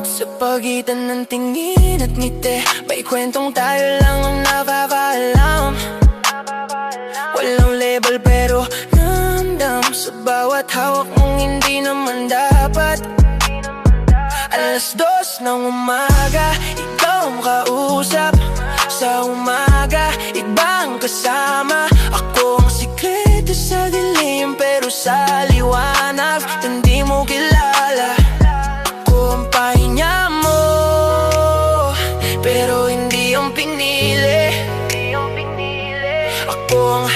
Sa pagitan ng tingin at ngiti, may kwentong tayo lang ang nakakaalam. Walang label pero namdam sa bawat hawak mong hindi naman dapat. 2:00 ng umaga, ikaw ang kausap. Sa umaga, ibang kasama. Ako ang sikreto sa dilim, pero sa liwanag hindi mo kilala. Ako ang pahinga mo, pero hindi ang pinili. Ako ang